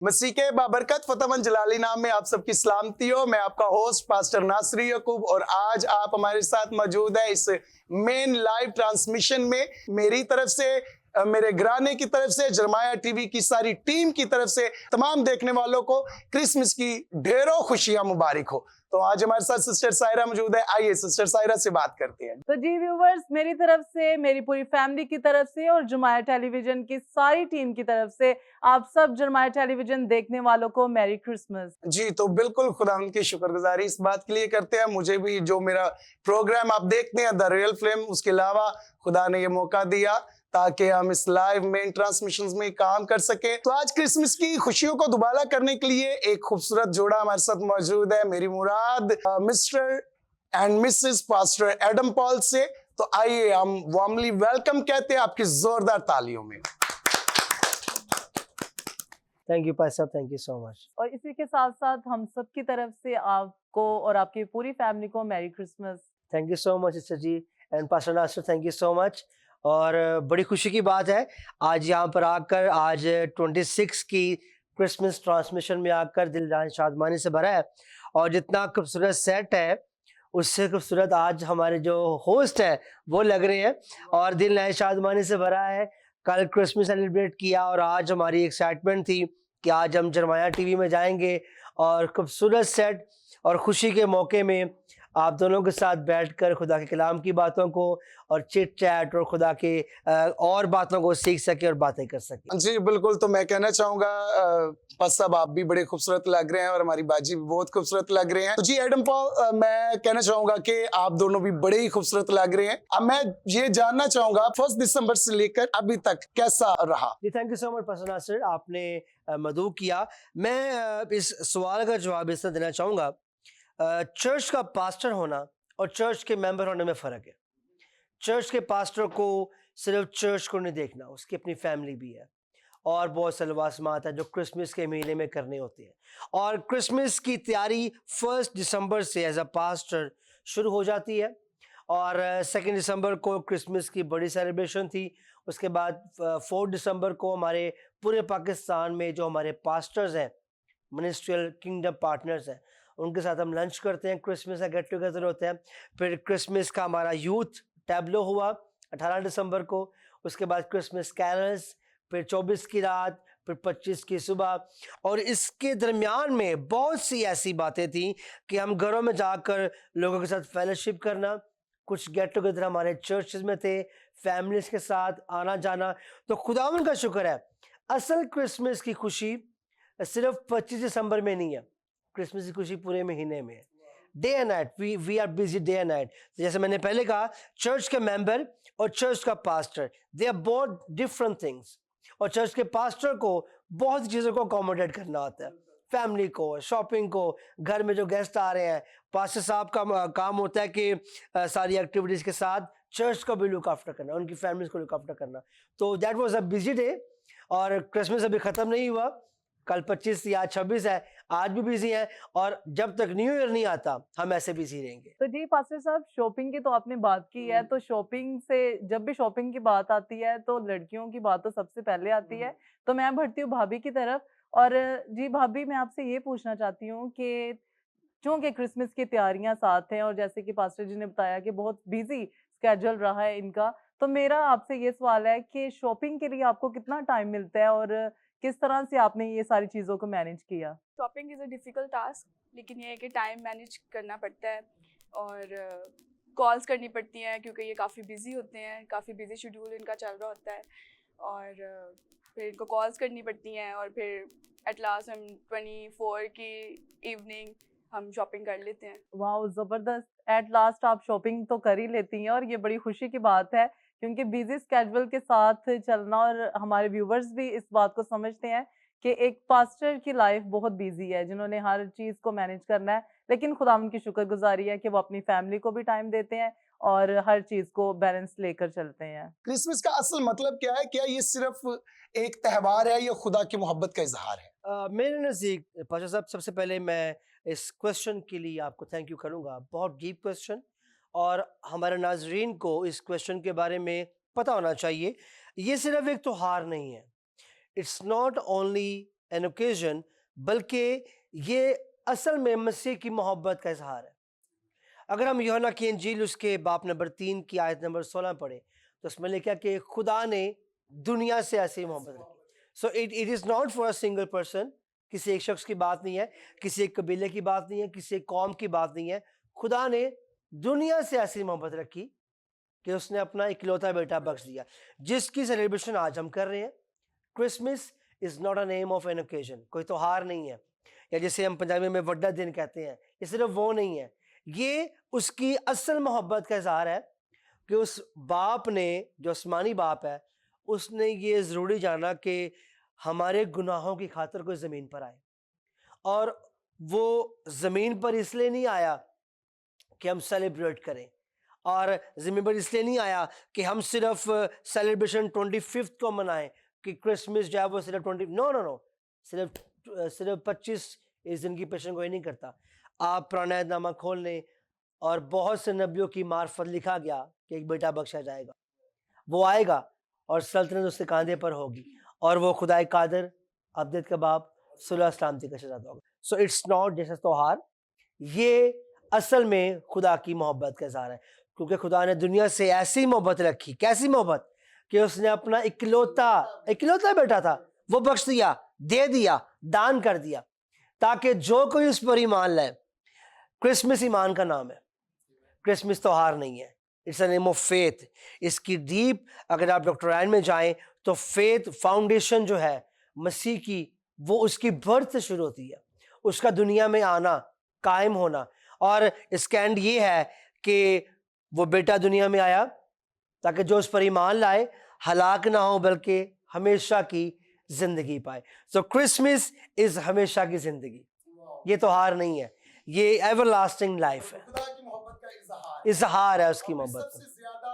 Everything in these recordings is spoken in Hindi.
मसीह के बाबरकत फतेहमंद जलाली नाम में आप सबकी सलामती हो। मैं आपका होस्ट पास्टर नासरी यकूब और आज आप हमारे साथ मौजूद है इस मेन लाइव ट्रांसमिशन में। मेरी तरफ से, मेरे घराने की तरफ से, जरमाया टीवी की सारी टीम की तरफ से तमाम देखने वालों को क्रिसमस की ढेरों खुशियां मुबारक हो। तो आज हमारे साथ सिस्टर सायरा मौजूद है। आइए सिस्टर सायरा से बात करते हैं। तो जी व्यूवर्स, मेरी तरफ से, मेरी पूरी फैमिली की तरफ से और जरमाया टेलीविजन की सारी टीम की तरफ से आप सब जरमाया टेलीविजन देखने वालों को मैरी क्रिसमस। जी, तो बिल्कुल खुदा की शुक्रगुजारी इस बात के लिए करते हैं। मुझे भी जो मेरा प्रोग्राम आप देखते हैं द रियल फ्लेम, उसके अलावा खुदा ने ये मौका दिया ताकि हम इस लाइव मेन ट्रांसमिशन में काम कर सके। तो आज क्रिसमस की खुशियों को दुबारा करने के लिए एक खूबसूरत जोड़ा हमारे साथ मौजूद है। मेरी मुराद Mr and Mrs pastor Adam Paul से। तो आइए हम वार्मली वेलकम कहते हैं आपकी जोरदार तालियों में। Thank you pastor, thank you so much. और इसी के साथ साथ हम सब की तरफ से आपको और आपकी पूरी फैमिली को merry Christmas. Thank you so much sister ji and pastor Nasar, thank you so much. और बड़ी खुशी की बात है आज यहाँ पर आकर, आज 26 की क्रिसमस ट्रांसमिशन में आकर दिल जान शादमानी से भरा है। और जितना खूबसूरत सेट है उससे खूबसूरत आज हमारे जो होस्ट हैं वो लग रहे हैं और दिल नए शादमानी से भरा है। कल क्रिसमस सेलिब्रेट किया और आज हमारी एक्साइटमेंट थी कि आज हम जरमाया टीवी में जाएंगे और खूबसूरत सेट और खुशी के मौके में आप दोनों के साथ बैठकर खुदा के कलाम की बातों को और चिट चैट और खुदा के और बातों को सीख सके और बातें कर सके। जी बिल्कुल, तो मैं कहना चाहूंगा पास साहब आप भी बड़े खूबसूरत लग रहे हैं और हमारी बाजी भी बहुत खूबसूरत लग रहे हैं। तो जी एडम पॉल, मैं कहना चाहूंगा कि आप दोनों भी बड़े ही खूबसूरत लग रहे हैं। अब मैं ये जानना चाहूंगा 1 दिसंबर से लेकर अभी तक कैसा रहा। जी thank you so much pastor Nasir, आपने मदऊ किया। मैं इस सवाल का जवाब इस तरह देना चाहूँगा, चर्च का पास्टर होना और चर्च के मेंबर होने में फ़र्क है। चर्च के पास्टर को सिर्फ चर्च को नहीं देखना, उसकी अपनी फैमिली भी है और बहुत से लवाजमात है जो क्रिसमस के महीने में करने होते हैं। और क्रिसमस की तैयारी 1 दिसंबर से एज अ पास्टर शुरू हो जाती है और 2 दिसंबर को क्रिसमस की बड़ी सेलिब्रेशन थी। उसके बाद 4 दिसंबर को हमारे पूरे पाकिस्तान में जो हमारे पास्टर्स हैं, मिनिस्ट्रियल किंगडम पार्टनर्स हैं, उनके साथ हम लंच करते हैं, क्रिसमस का गेट टुगेदर होते हैं। फिर क्रिसमस का हमारा यूथ टैब्लो हुआ 18 दिसंबर को। उसके बाद क्रिसमस कैरल्स, फिर 24 की रात, फिर 25 की सुबह। और इसके दरमियान में बहुत सी ऐसी बातें थी कि हम घरों में जाकर लोगों के साथ फेलोशिप करना, कुछ गेट टुगेदर हमारे चर्चेस में थे, फैमिलीज के साथ आना जाना। तो खुदावन का शुक्र है, असल क्रिसमस की खुशी सिर्फ 25 दिसंबर में नहीं है, क्रिसमस की खुशी पूरे महीने में है। Day and night we are busy, day and night. जैसे मैंने पहले कहा, चर्च के मेंबर और चर्च का pastor, they are both different things. और चर्च के पास्टर को बहुत चीज़ों को अकोमोडेट करना होता है, फैमिली को, शॉपिंग को, घर में जो गेस्ट आ रहे हैं। पास्टर साहब का काम होता है कि सारी एक्टिविटीज़ के साथ चर्च को भी लुक आफ्टर करना, उनकी फैमिलीज को लुक आफ्टर करना। तो that was a busy day. और क्रिसमस अभी ख़त्म नहीं हुआ, कल 25 या 26 है, आज भी बिजी हैं और जब तक न्यू ईयर नहीं आता हम ऐसे बिजी रहेंगे। तो जी पास्टर साहब, शॉपिंग की तो आपने बात की है, तो शॉपिंग से जब भी शॉपिंग की बात आती है तो लड़कियों की बात तो सबसे पहले आती है। तो मैं बढ़ती हूँ भाभी की तरफ। और जी भाभी, मैं आपसे ये पूछना चाहती हूँ कि चूंकि क्रिसमस की तैयारियां साथ हैं और जैसे कि पास्टर जी ने बताया कि बहुत बिजी स्केड्यूल रहा है इनका, तो मेरा आपसे ये सवाल है कि शॉपिंग के लिए आपको कितना टाइम मिलता है और किस तरह से आपने ये सारी चीज़ों को मैनेज किया? Shopping is a difficult task, लेकिन ये है कि टाइम मैनेज करना पड़ता है और कॉल्स करनी पड़ती हैं क्योंकि ये काफ़ी बिज़ी होते हैं, काफ़ी बिज़ी शेड्यूल इनका चल रहा होता है। और फिर इनको कॉल्स करनी पड़ती हैं और फिर एट लास्ट हम 24 की इवनिंग हम शॉपिंग कर लेते हैं। वाओ, ज़बरदस्त! एट लास्ट आप शॉपिंग तो कर ही लेती हैं और ये बड़ी खुशी की बात है, क्योंकि बिज़ी स्केड्यूल के साथ चलना, और हमारे व्यूवर्स भी इस बात को समझते हैं कि एक पास्टर की लाइफ बहुत बिज़ी है, जिन्होंने हर चीज़ को मैनेज करना है। लेकिन खुदावंद की शुक्रगुज़ारी है कि वो अपनी फैमिली को भी टाइम देते हैं और हर चीज़ को बैलेंस लेकर चलते हैं। क्रिसमस का असल मतलब क्या है? क्या ये सिर्फ एक त्योहार है या खुदा की मोहब्बत का इजहार है? मेरे नज़दीक पाशा साहब, सबसे पहले मैं इस क्वेश्चन के लिए आपको थैंक यू करूँगा। बहुत डीप क्वेश्चन और हमारे नाजरीन को इस क्वेश्चन के बारे में पता होना चाहिए। ये सिर्फ एक त्योहार नहीं है, it's not only an occasion, बल्कि ये असल में मसीह की मोहब्बत का इजहार है। अगर हम यूहन्ना की इंजील उसके बाब नंबर 3 की आयत नंबर 16 पढ़े तो उसमें लिखा कि खुदा ने दुनिया से ऐसी मोहब्बत रखी। So it is not for a single person, किसी एक शख्स की बात नहीं है, किसी एक कबीले की बात नहीं है, किसी एक कौम की बात नहीं है। खुदा ने दुनिया से ऐसी मोहब्बत रखी कि उसने अपना इकलौता बेटा बख्श दिया, जिसकी सेलिब्रेशन आज हम कर रहे हैं। Christmas is not a name of an occasion, कोई त्योहार नहीं है, या जैसे हम पंजाबी में वड्डा दिन कहते हैं, ये सिर्फ वो नहीं है। ये उसकी असल मोहब्बत का इजहार है कि उस बाप ने, जो आसमानी बाप है, उसने ये ज़रूरी जाना कि हमारे गुनाहों की खातिर कोई ज़मीन पर आए, और वो ज़मीन पर इसलिए नहीं आया कि हम सेलिब्रेट करें, और ज़मीन पर इसलिए नहीं आया कि हम सिर्फ सेलिब्रेशन 25 को मनाएं, कि क्रिसमस जो है वो सिर्फ 20, नो, सिर्फ 25 इस दिन की पेशन कोई नहीं करता। आप पुराना अहदनामा खोल लें और बहुत से नबियों की मार्फत लिखा गया कि एक बेटा बख्शा जाएगा, वो आएगा और सल्तनत उसके कांधे पर होगी, और वो खुदाए कादिर, अब्दत के बाप, सुलह सलामती का शहजादा होगा। सो इट्स नॉट जैसा त्योहार, ये असल में खुदा की मोहब्बत का इज़हार है, क्योंकि खुदा ने दुनिया से ऐसी मोहब्बत रखी, कैसी मोहब्बत, कि उसने अपना इकलौता बेटा था वो बख्श दिया, दे दिया, दान कर दिया, ताकि जो कोई उस पर ईमान लाए। क्रिसमस ईमान का नाम है, क्रिसमस त्योहार नहीं है, it's a name of faith. इसकी डीप अगर आप डॉक्टर रायन में जाएं तो फेथ फाउंडेशन जो है मसीह की, वो उसकी बर्थ से शुरू होती है, उसका दुनिया में आना, कायम होना, और इसका एंड ये है कि वो बेटा दुनिया में आया ताकि जो उस पर ईमान लाए हलाक ना हो बल्कि हमेशा की जिंदगी पाए। सो क्रिसमस इज हमेशा की जिंदगी, ये त्योहार नहीं है, ये एवरलास्टिंग लाइफ है, खुदा की मोहब्बत का इजहार है। इजहार है उसकी और मोहब्बत का। सबसे ज्यादा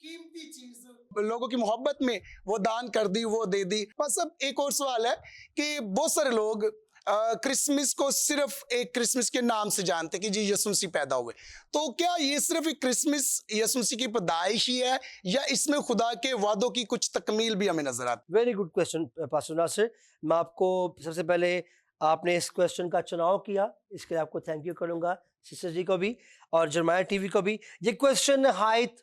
कीमती चीज लोगों की मोहब्बत में वो दान कर दी, वो दे दी। बस अब एक और सवाल है कि बहुत सारे लोग क्रिसमस को सिर्फ एक क्रिसमस के नाम से जानते कि जी यीशु मसीह पैदा हुए, तो क्या ये सिर्फ एक क्रिसमस यीशु मसीह की पैदाइश ही है, या इसमें खुदा के वादों की कुछ तकमील भी हमें नजर आती? Very good question pastor Nasir. मैं आपको सबसे पहले, आपने इस क्वेश्चन का चुनाव किया, इसके लिए आपको थैंक यू करूंगा, सिस्टर जी को भी और जरमाया टीवी को भी। ये क्वेश्चन हाइट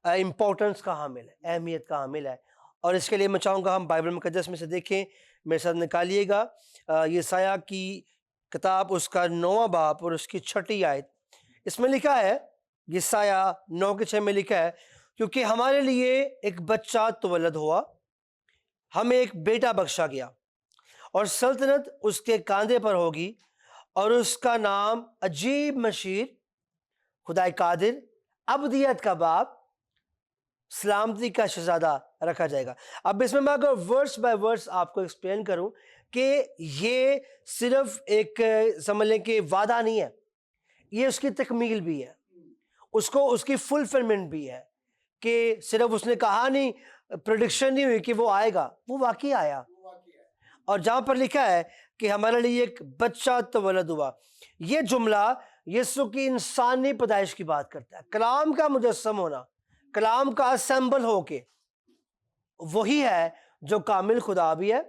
इम्पोर्टेंस का हामिल है, अहमियत का हामिल है, और इसके लिए मैं चाहूँगा हम बाइबल मुकद्दस में से देखें, मेरे साथ निकालिएगा यसाया की किताब, उसका 9वां बाब और उसकी 6ठी आयत। इसमें लिखा है, यसाया 9:6 में लिखा है, क्योंकि हमारे लिए एक बच्चा तवल्लद हुआ, हमें एक बेटा बख्शा गया, और सल्तनत उसके कांधे पर होगी, और उसका नाम अजीब मशीर, खुदाए कादिर, अब्दियत का बाप, सलामती का शहजादा रखा जाएगा। अब इसमें मैं अगर वर्स बाय वर्स आपको एक्सप्लेन करूं कि ये सिर्फ एक समझ लें कि वादा नहीं है, ये उसकी तकमील भी है, उसको उसकी फुलफिलमेंट भी है, कि सिर्फ उसने कहा नहीं, प्रेडिक्शन नहीं हुई कि वो आएगा, वो वाकई आया। और जहाँ पर लिखा है कि हमारे लिए एक बच्चा तवल्लद हुआ, ये जुमला यीशु की इंसानी पैदाइश की बात करता है। कलाम का मुजस्सम होना, कलाम का असेंबल होके, वही है जो कामिल खुदा भी है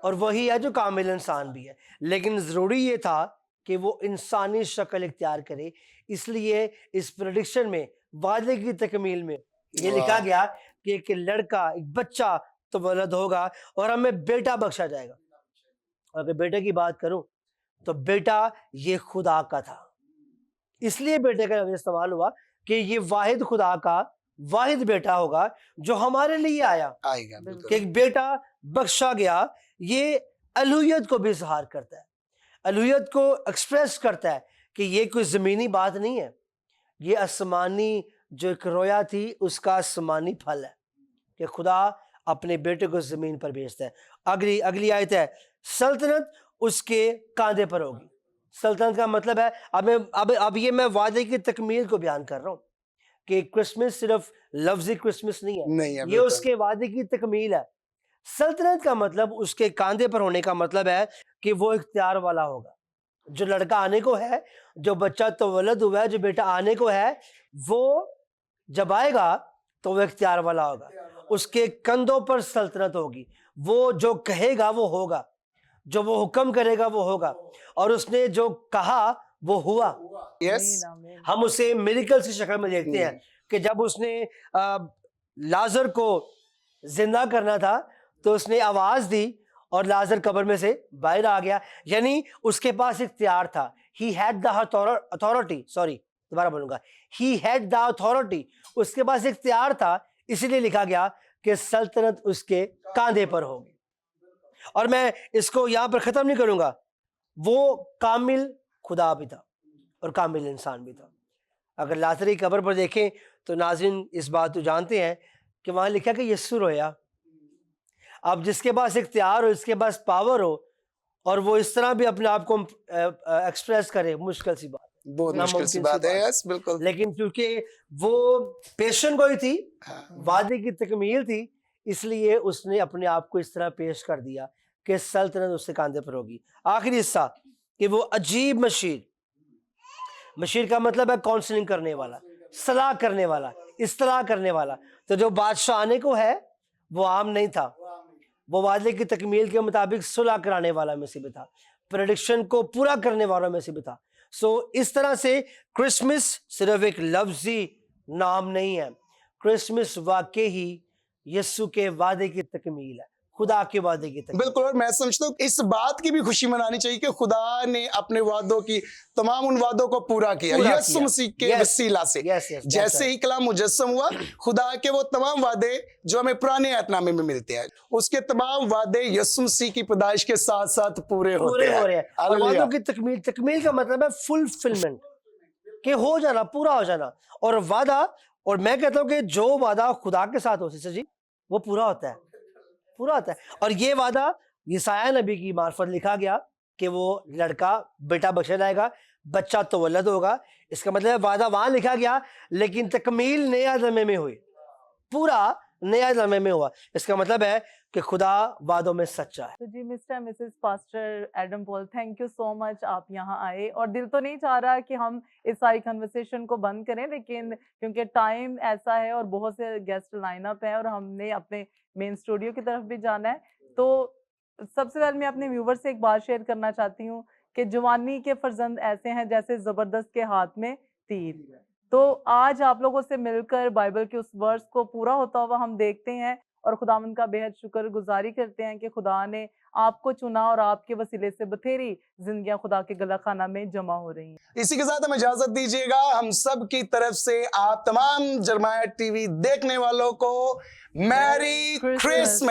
और वही है जो कामिल इंसान भी है। लेकिन ज़रूरी ये था कि वो इंसानी शक्ल इख्तियार करे, इसलिए इस प्रेडिक्शन में, वादे की तकमील में ये लिखा गया कि एक लड़का, एक बच्चा तवल्लद होगा और हमें बेटा बख्शा जाएगा। अगर बेटे की बात करूं तो बेटा ये खुदा का था, इसलिए बेटे का लफ्ज़ इस्तेमाल हुआ कि ये वाहिद खुदा का वाहिद बेटा होगा जो हमारे लिए आएगा। कि एक बेटा बख्शा गया। ये अलूहियत को भी इजहार करता है, अलूहियत को एक्सप्रेस करता है कि ये कोई ज़मीनी बात नहीं है, ये आसमानी जो एक रोया थी उसका आसमानी फल है कि खुदा अपने बेटे को ज़मीन पर भेजता है। अगली आयत है, सल्तनत उसके कांधे पर होगी। सल्तनत का मतलब है, अब ये मैं वादे की तकमील को बयान कर रहा हूँ कि क्रिसमस सिर्फ लफ्ज़ी क्रिसमस नहीं है, ये उसके वादे की तकमील है। सल्तनत का मतलब उसके कांधे पर होने का मतलब है कि वो इख्तियार वाला होगा। जो लड़का आने को है, जो बच्चा तवल्लद हुआ है, जो बेटा आने को है, वो जब आएगा तो वो इख्तियार वाला होगा, उसके कंधों पर सल्तनत होगी, वो जो कहेगा वो होगा। जो वो हुक्म करेगा वो होगा, और उसने जो कहा वो हुआ। यस आमीन, आमीन। हम उसे मिरेकल्स की शक्ल में देखते हैं कि जब उसने लाजर को जिंदा करना था तो उसने आवाज दी और लाजर कब्र में से बाहर आ गया, यानी उसके पास इख्तियार था। He had the authority, sorry दोबारा बोलूंगा, ही हैड द अथॉरिटी, उसके पास इख्तियार था, इसीलिए लिखा गया कि सल्तनत उसके कांधे पर होगी। और मैं इसको यहां पर खत्म नहीं करूंगा, वो कामिल खुदा भी था और कामिल इंसान भी था। अगर लाजर की कब्र पर देखें तो नाज़रीन इस बात को जानते हैं कि वहां लिखा कि यीशु रोया। अब जिसके पास इख्तियार हो, इसके पास पावर हो, और वो इस तरह भी अपने आप को एक्सप्रेस करे, मुश्किल सी बात, बहुत मुश्किल सी बात है। यस बिल्कुल। लेकिन क्योंकि वो पेशन गोई थी, हाँ। वादे की तकमील थी, इसलिए उसने अपने आप को इस तरह पेश कर दिया कि सल्तनत उसके कांधे पर होगी। आखिरी हिस्सा कि वो अजीब मशीर, मशीर का मतलब है काउंसलिंग करने वाला, सलाह करने वाला, इस्तलाह करने वाला। तो जो बादशाह आने को है वो आम नहीं था, वो वादे की तकमील के मुताबिक सुलह कराने वाला में से भी था, प्रेडिक्शन को पूरा करने वालों में से भी था। सो इस तरह से क्रिसमस सिर्फ एक लफ्जी नाम नहीं है, क्रिसमस वाकई ही यीशु के वादे की तकमील है, खुदा के वादे की तकमील। बिल्कुल। और मैं समझता हूँ इस बात की भी खुशी मनानी चाहिए कि खुदा ने अपने वादों की तमाम उन वादों को पूरा किया यीशु मसीह के वसीला से। जैसे ही कलाम मुजस्सम हुआ, खुदा के वो तमाम वादे जो हमें पुराने अहदनामे में मिलते हैं, उसके तमाम वादे यीशु मसीह की पैदाइश के साथ साथ पूरे हो रहे हैं। और वादों की तकमील, तकमील का मतलब है फुलफिलमेंट, के हो जाना, पूरा हो जाना। और वादा, और मैं कहता हूं कि जो वादा खुदा के साथ हो सिस्टर जी, वो पूरा होता है, पूरा होता है। और ये वादा यसाया नबी की मार्फत लिखा गया कि वो लड़का बेटा बख्शा जाएगा, बच्चा तवल्लद होगा। इसका मतलब वादा वहां लिखा गया, लेकिन तकमील नया ज़माने में हुई, पूरा नया ज़माने में हुआ। इसका मतलब है कि खुदा वादों में सच्चा है। तो जी Mr and Mrs pastor Adam Paul, thank you so much, आप यहाँ आए। और दिल तो नहीं चाह रहा कि हम इस सारी कन्वर्सेशन को बंद करें, लेकिन क्योंकि टाइम ऐसा है और बहुत से गेस्ट लाइनअप है और हमने अपने मेन स्टूडियो की तरफ भी जाना है, तो सबसे पहले मैं अपने व्यूवर से एक बात शेयर करना चाहती हूँ कि जवानी के फर्जंद ऐसे हैं जैसे जबरदस्त के हाथ में तीर। तो आज आप लोगों से मिलकर बाइबल के उस वर्स को पूरा होता हुआ हम देखते हैं और खुदावंद का बेहद शुक्रगुजारी करते हैं कि खुदा ने आपको चुना और आपके वसीले से बथेरी जिंदगियां खुदा के गला खाना में जमा हो रही हैं। इसी के साथ हमें इजाजत दीजिएगा। हम सब की तरफ से आप तमाम जरमाया टीवी देखने वालों को मैरी क्रिसमस।